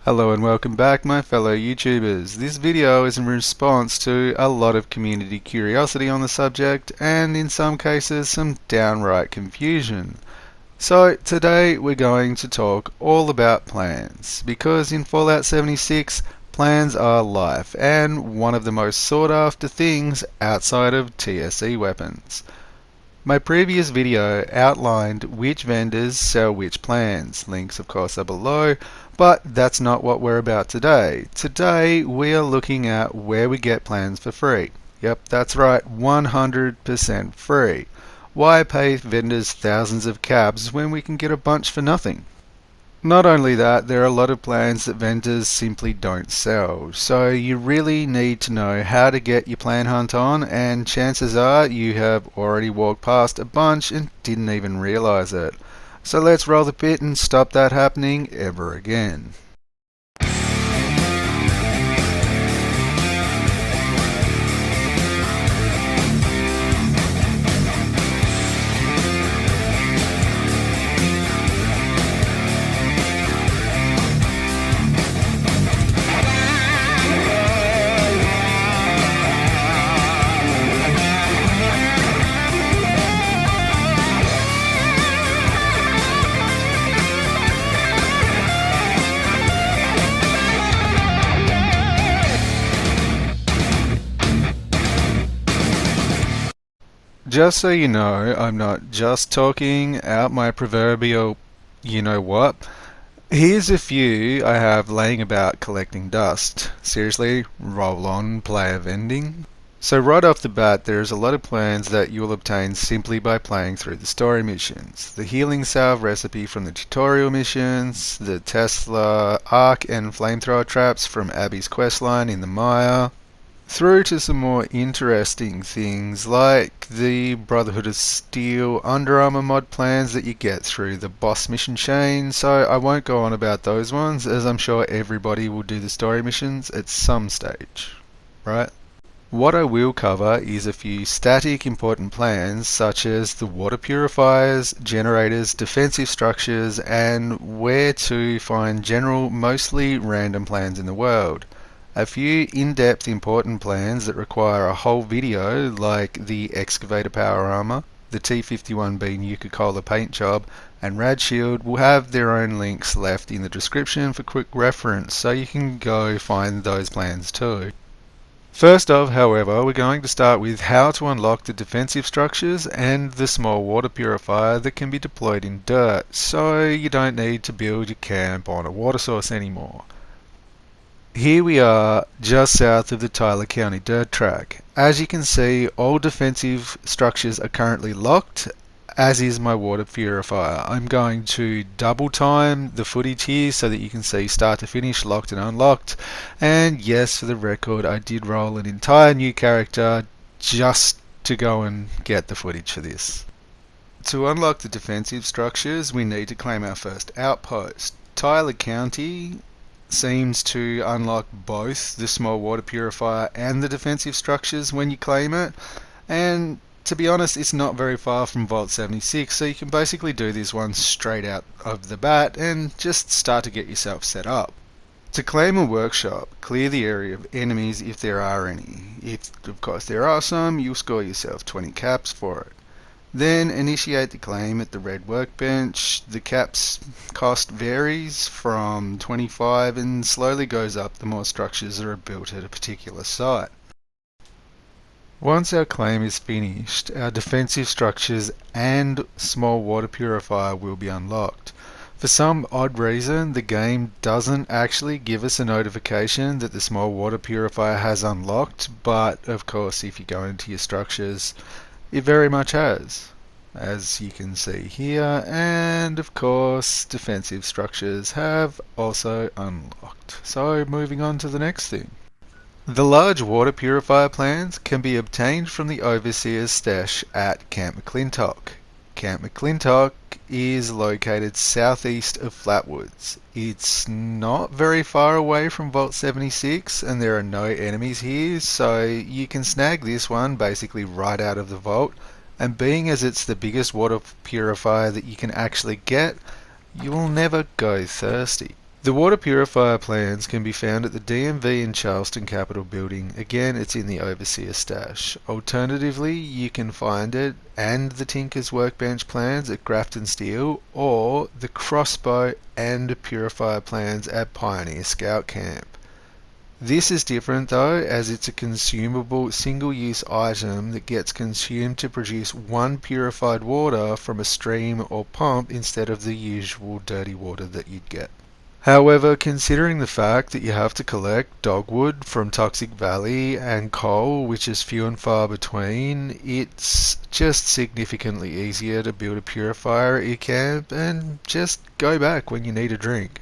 Hello and welcome back, my fellow YouTubers. This video is in response to a lot of community curiosity on the subject and in some cases some downright confusion. So today we're going to talk all about plans, because in Fallout 76 plans are life and one of the most sought after things outside of TSE weapons. My previous video outlined which vendors sell which plans. Links of course are below, but that's not what we're about today. Today we are looking at where we get plans for free. Yep, that's right, 100% free. Why pay vendors thousands of cabs when we can get a bunch for nothing? Not only that, there are a lot of plans that vendors simply don't sell, so you really need to know how to get your plan hunt on, and chances are you have already walked past a bunch and didn't even realize it. So let's roll the pit and stop that happening ever again. Just so you know, I'm not just talking out my proverbial you-know-what. Here's a few I have laying about collecting dust. Seriously, roll on, player vending. So right off the bat, there's a lot of plans that you'll obtain simply by playing through the story missions. The healing salve recipe from the tutorial missions, the Tesla arc and flamethrower traps from Abby's questline in the Mire, through to some more interesting things like the Brotherhood of Steel Under Armour mod plans that you get through the boss mission chain, so I won't go on about those ones as I'm sure everybody will do the story missions at some stage, right? What I will cover is a few static important plans such as the water purifiers, generators, defensive structures, and where to find general, mostly random plans in the world. A few in-depth important plans that require a whole video, like the excavator power armor, the T51B Nuka-Cola paint job, and Rad Shield will have their own links left in the description for quick reference, so you can go find those plans too. First off, however, we're going to start with how to unlock the defensive structures and the small water purifier that can be deployed in dirt, so you don't need to build your camp on a water source anymore. Here we are just south of the Tyler County dirt track. As you can see, all defensive structures are currently locked, as is my water purifier. I'm going to double time the footage here so that you can see start to finish, locked and unlocked. And yes, for the record, I did roll an entire new character just to go and get the footage for this. To unlock the defensive structures, we need to claim our first outpost. Tyler County seems to unlock both the small water purifier and the defensive structures when you claim it, and to be honest, it's not very far from Vault 76, so you can basically do this one straight out of the bat and just start to get yourself set up. To claim a workshop, clear the area of enemies if there are any. If of course there are some, you'll score yourself 20 caps for it. Then initiate the claim at the red workbench. The caps cost varies from 25 and slowly goes up the more structures are built at a particular site. Once our claim is finished, our defensive structures and small water purifier will be unlocked. For some odd reason, the game doesn't actually give us a notification that the small water purifier has unlocked, but of course if you go into your structures, it very much has, as you can see here, and of course defensive structures have also unlocked. So moving on to the next thing. The large water purifier plans can be obtained from the Overseer's stash at Camp McClintock. Camp McClintock is located southeast of Flatwoods. It's not very far away from Vault 76 and there are no enemies here, so you can snag this one basically right out of the vault, and being as it's the biggest water purifier that you can actually get, you will never go thirsty. The water purifier plans can be found at the DMV in Charleston Capitol Building. Again, it's in the Overseer stash. Alternatively, you can find it and the Tinker's Workbench plans at Grafton Steel, or the crossbow and purifier plans at Pioneer Scout Camp. This is different though, as it's a consumable single-use item that gets consumed to produce one purified water from a stream or pump instead of the usual dirty water that you'd get. However, considering the fact that you have to collect dogwood from Toxic Valley and coal, which is few and far between, it's just significantly easier to build a purifier at your camp and just go back when you need a drink.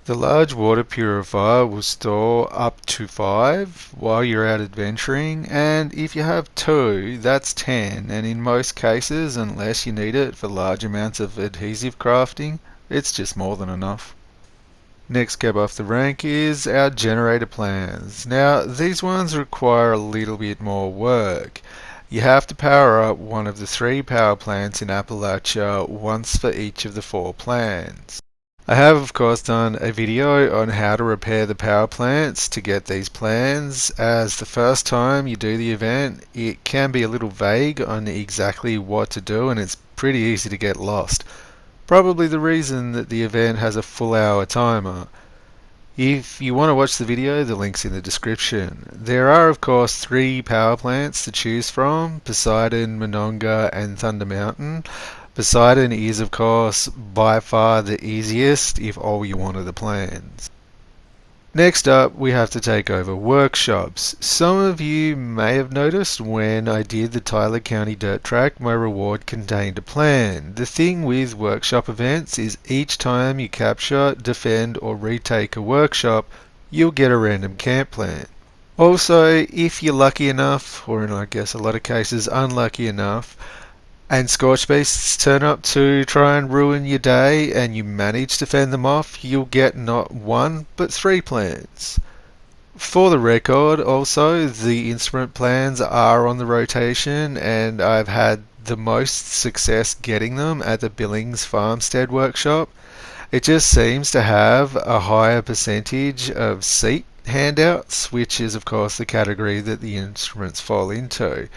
The large water purifier will store up to 5 while you're out adventuring, and if you have 2, that's 10, and in most cases, unless you need it for large amounts of adhesive crafting, it's just more than enough. Next cab off the rank is our generator plans. Now, these ones require a little bit more work. You have to power up one of the 3 power plants in Appalachia once for each of the 4 plans. I have of course done a video on how to repair the power plants to get these plans, as the first time you do the event it can be a little vague on exactly what to do and it's pretty easy to get lost. Probably the reason that the event has a full hour timer. If you want to watch the video, the link's in the description. There are of course 3 power plants to choose from: Poseidon, Monongah and Thunder Mountain. Poseidon is of course by far the easiest if all you want are the plans. Next up, we have to take over workshops. Some of you may have noticed when I did the Tyler County Dirt Track, my reward contained a plan. The thing with workshop events is each time you capture, defend or retake a workshop, you'll get a random camp plan. Also, if you're lucky enough, or in I guess a lot of cases unlucky enough, and scorch beasts turn up to try and ruin your day and you manage to fend them off, you'll get not 1 but 3 plans. For the record also, the instrument plans are on the rotation and I've had the most success getting them at the Billings Farmstead workshop. It just seems to have a higher percentage of seat handouts, which is of course the category that the instruments fall into.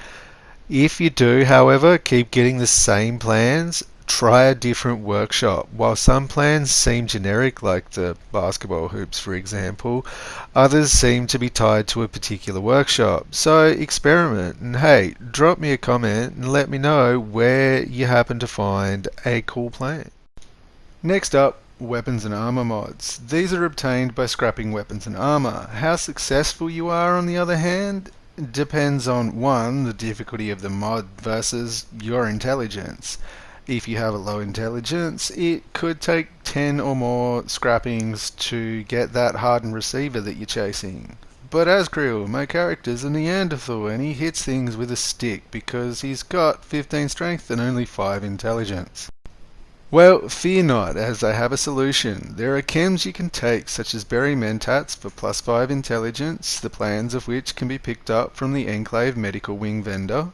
If you do, however, keep getting the same plans, try a different workshop. While some plans seem generic, like the basketball hoops for example, others seem to be tied to a particular workshop. So experiment, and hey, drop me a comment and let me know where you happen to find a cool plan. Next up, weapons and armor mods. These are obtained by scrapping weapons and armor. How successful you are, on the other hand, depends on 1, the difficulty of the mod versus your intelligence. If you have a low intelligence, it could take 10 or more scrappings to get that hardened receiver that you're chasing. But as Creel, my character's a Neanderthal and he hits things with a stick because he's got 15 strength and only 5 intelligence. Well, fear not, as I have a solution. There are chems you can take, such as berry mentats for +5 intelligence, the plans of which can be picked up from the Enclave Medical Wing vendor.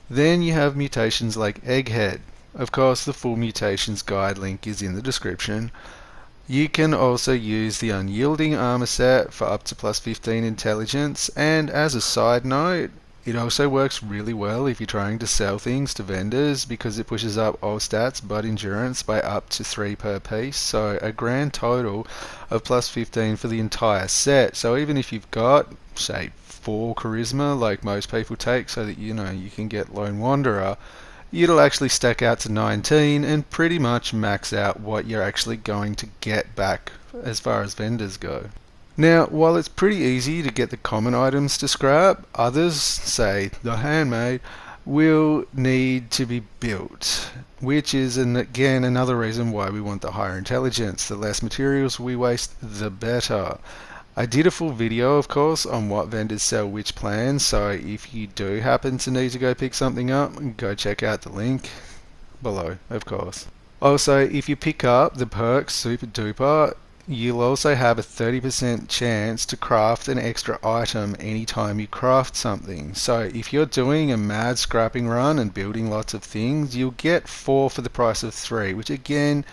Then you have mutations like Egghead. Of course, the full mutations guide link is in the description. You can also use the Unyielding armor set for up to +15 intelligence, and as a side note, it also works really well if you're trying to sell things to vendors because it pushes up all stats but endurance by up to 3 per piece, so a grand total of +15 for the entire set. So even if you've got, say, 4 charisma like most people take so that you can get Lone Wanderer, it'll actually stack out to 19 and pretty much max out what you're actually going to get back as far as vendors go. Now, while it's pretty easy to get the common items to scrap, others, say the handmade, will need to be built, which is again another reason why we want the higher intelligence. The less materials we waste, the better. I did a full video, of course, on what vendors sell which plans, so if you do happen to need to go pick something up, go check out the link below, of course. Also, if you pick up the perk Super Duper, you'll also have a 30% chance to craft an extra item anytime you craft something. So if you're doing a mad scrapping run and building lots of things, you'll get 4 for the price of 3, which again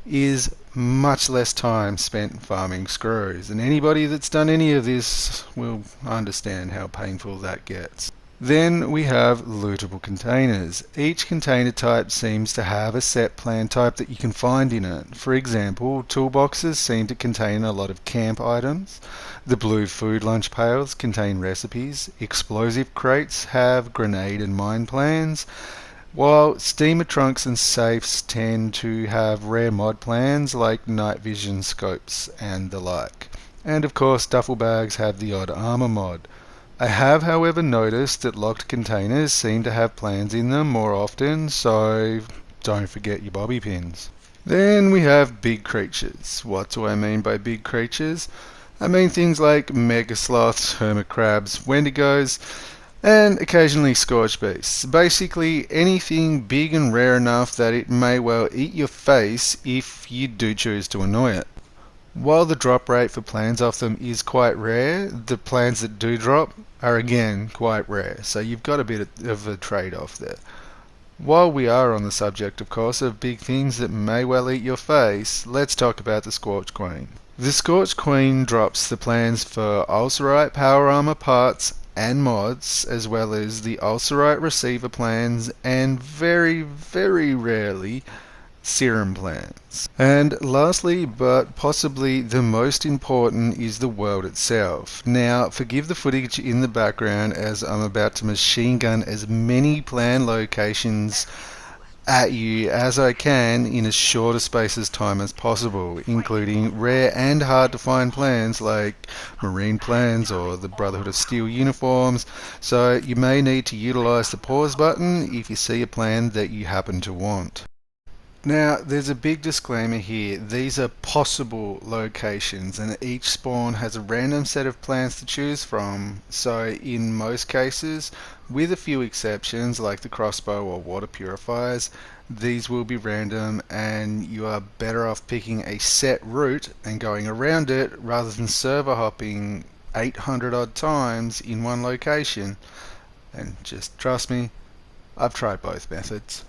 is much less time spent farming screws, and anybody that's done any of this will understand how painful that gets. Then we have lootable containers. Each container type seems to have a set plant type that you can find in it. For example, toolboxes seem to contain a lot of camp items. The blue food lunch pails contain recipes. Explosive crates have grenade and mine plans. While steamer trunks and safes tend to have rare mod plans like night vision scopes and the like. And of course, duffel bags have the odd armor mod. I have, however, noticed that locked containers seem to have plans in them more often, so don't forget your bobby pins. Then we have big creatures. What do I mean by big creatures? I mean things like mega sloths, hermit crabs, wendigos, and occasionally scorch beasts. Basically anything big and rare enough that it may well eat your face if you do choose to annoy it. While the drop rate for plans off them is quite rare, the plans that do drop are again quite rare, so you've got a bit of a trade-off there. While we are on the subject, of course, of big things that may well eat your face, let's talk about the Scorch Queen. The Scorch Queen drops the plans for Ulcerite power armor parts and mods, as well as the Ulcerite receiver plans, and very, very rarely serum plans. And lastly, but possibly the most important, is the world itself. Now, forgive the footage in the background as I'm about to machine gun as many plan locations at you as I can in as short a space of time as possible, including rare and hard to find plans like marine plans or the Brotherhood of Steel uniforms, so you may need to utilize the pause button if you see a plan that you happen to want. Now, there's a big disclaimer here. These are possible locations, and each spawn has a random set of plans to choose from. So, in most cases, with a few exceptions like the crossbow or water purifiers, these will be random, and you are better off picking a set route and going around it rather than server hopping 800 odd times in one location. And just trust me, I've tried both methods.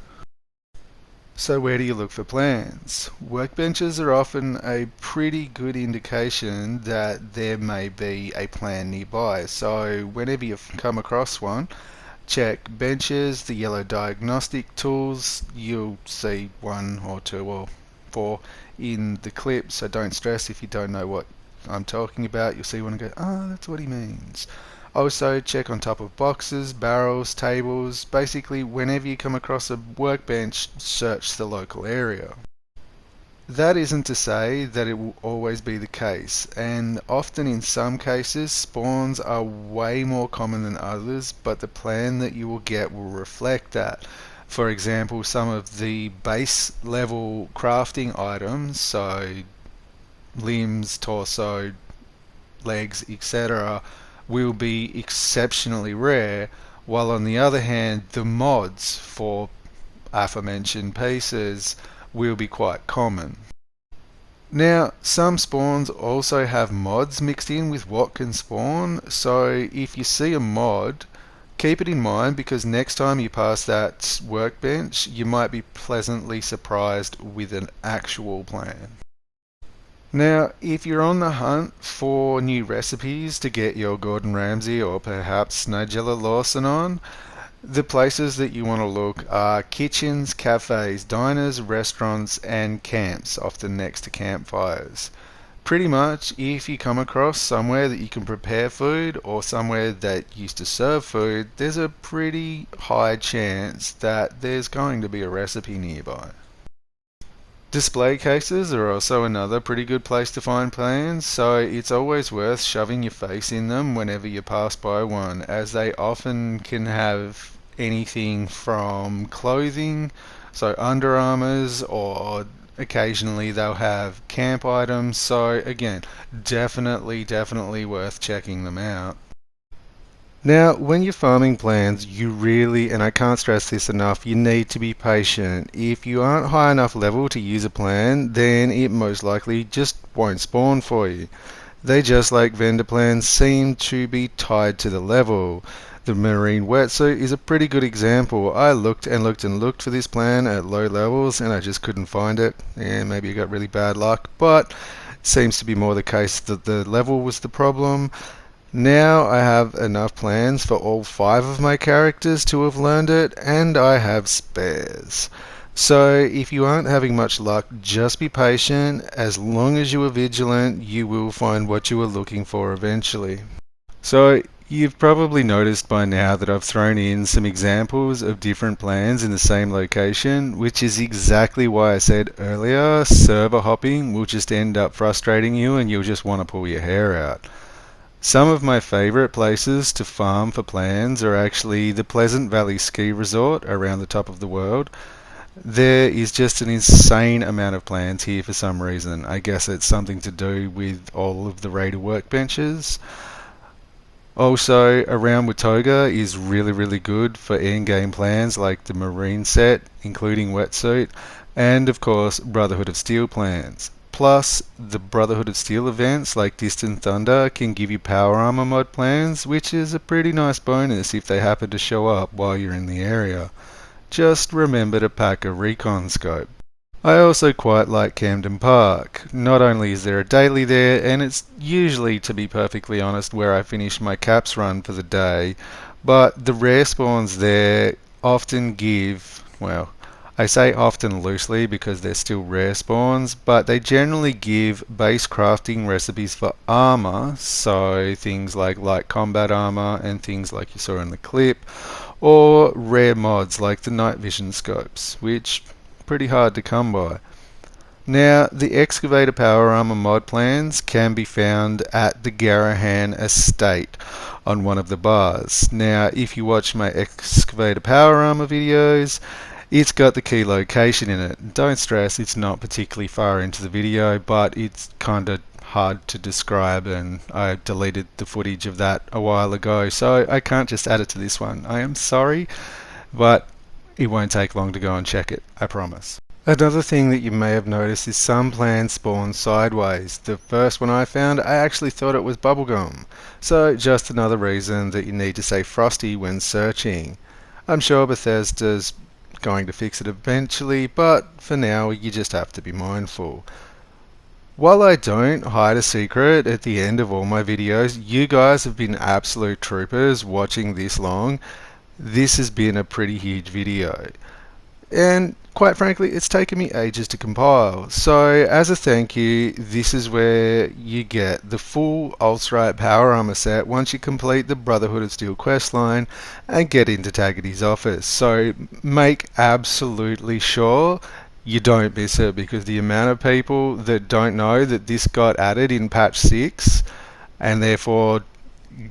So where do you look for plans? Workbenches are often a pretty good indication that there may be a plan nearby. So whenever you come across one, check benches, the yellow diagnostic tools. You'll see one or two or four in the clip, so don't stress if you don't know what I'm talking about. You'll see one and go, oh, that's what he means. Also, check on top of boxes, barrels, tables. Basically, whenever you come across a workbench, search the local area. That isn't to say that it will always be the case, and often in some cases, spawns are way more common than others, but the plan that you will get will reflect that. For example, some of the base level crafting items, so limbs, torso, legs, etc., will be exceptionally rare, while on the other hand the mods for aforementioned pieces will be quite common. Now, some spawns also have mods mixed in with what can spawn, so if you see a mod, keep it in mind, because next time you pass that workbench you might be pleasantly surprised with an actual plan. Now, if you're on the hunt for new recipes to get your Gordon Ramsay or perhaps Nigella Lawson on, the places that you want to look are kitchens, cafes, diners, restaurants, and camps, often next to campfires. Pretty much, if you come across somewhere that you can prepare food or somewhere that used to serve food, there's a pretty high chance that there's going to be a recipe nearby. Display cases are also another pretty good place to find plans, so it's always worth shoving your face in them whenever you pass by one, as they often can have anything from clothing, so underarmors, or occasionally they'll have camp items, so again, definitely worth checking them out. Now, when you're farming plans, you really, and I can't stress this enough, you need to be patient. If you aren't high enough level to use a plan, then it most likely just won't spawn for you. They, just like vendor plans, seem to be tied to the level. The marine wetsuit is a pretty good example. I looked and looked and looked for this plan at low levels and I just couldn't find it. Yeah, maybe I got really bad luck, but it seems to be more the case that the level was the problem. Now I have enough plans for all 5 of my characters to have learned it, and I have spares. So if you aren't having much luck, just be patient. As long as you are vigilant, you will find what you are looking for eventually. So you've probably noticed by now that I've thrown in some examples of different plans in the same location, which is exactly why I said earlier, server hopping will just end up frustrating you and you'll just want to pull your hair out. Some of my favourite places to farm for plans are actually the Pleasant Valley Ski Resort around the top of the world. There is just an insane amount of plans here for some reason. I guess it's something to do with all of the Raider workbenches. Also, around Watoga is really good for endgame plans like the Marine set, including wetsuit, and of course Brotherhood of Steel plans. Plus, the Brotherhood of Steel events like Distant Thunder can give you power armor mod plans, which is a pretty nice bonus if they happen to show up while you're in the area. Just remember to pack a recon scope. I also quite like Camden Park. Not only is there a daily there, and it's usually, to be perfectly honest, where I finish my caps run for the day, but the rare spawns there often give, well, I say often loosely because they're still rare spawns, but they generally give base crafting recipes for armor, so things like light combat armor and things like you saw in the clip, or rare mods like the night vision scopes, which are pretty hard to come by. Now, the excavator power armor mod plans can be found at the Garahan estate on one of the bars. Now, if you watch my excavator power armor videos, it's got the key location in it. Don't stress, it's not particularly far into the video, but it's kind of hard to describe and I deleted the footage of that a while ago, so I can't just add it to this one. I am sorry, but it won't take long to go and check it, I promise. Another thing that you may have noticed is some plants spawn sideways. The first one I found, I actually thought it was bubblegum. So just another reason that you need to stay frosty when searching. I'm sure Bethesda's going to fix it eventually, but for now you just have to be mindful. While I don't hide a secret at the end of all my videos, you guys have been absolute troopers watching this long. This has been a pretty huge video. And quite frankly, it's taken me ages to compile. So as a thank you, this is where you get the full Ulstrite power armor set once you complete the Brotherhood of Steel questline and get into Taggarty's office. So make absolutely sure you don't miss it, because the amount of people that don't know that this got added in patch 6 and therefore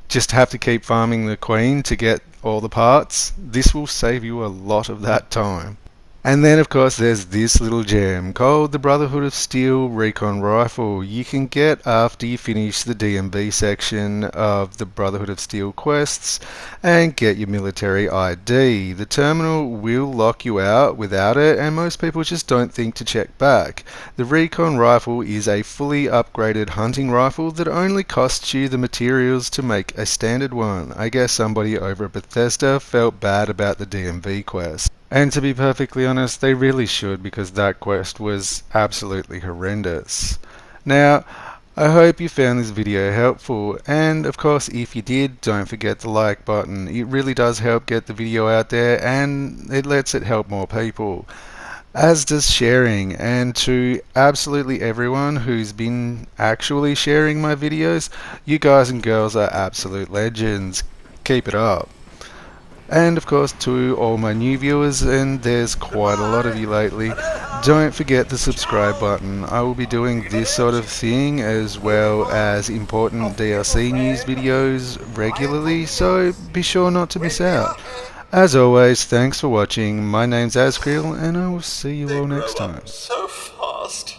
just have to keep farming the queen to get all the parts, this will save you a lot of that time. And then of course there's this little gem called the Brotherhood of Steel Recon Rifle. You can get after you finish the DMV section of the Brotherhood of Steel quests and get your military ID. The terminal will lock you out without it and most people just don't think to check back. The Recon Rifle is a fully upgraded hunting rifle that only costs you the materials to make a standard one. I guess somebody over at Bethesda felt bad about the DMV quest. And to be perfectly honest, they really should, because that quest was absolutely horrendous. Now, I hope you found this video helpful, and of course if you did, don't forget the like button. It really does help get the video out there and it lets it help more people. As does sharing, and to absolutely everyone who's been actually sharing my videos, you guys and girls are absolute legends. Keep it up. And of course to all my new viewers, and there's quite a lot of you lately, don't forget the subscribe button. I will be doing this sort of thing as well as important DLC news videos regularly, so be sure not to miss out. As always, thanks for watching. My name's Azkril and I will see you all next time. So fast.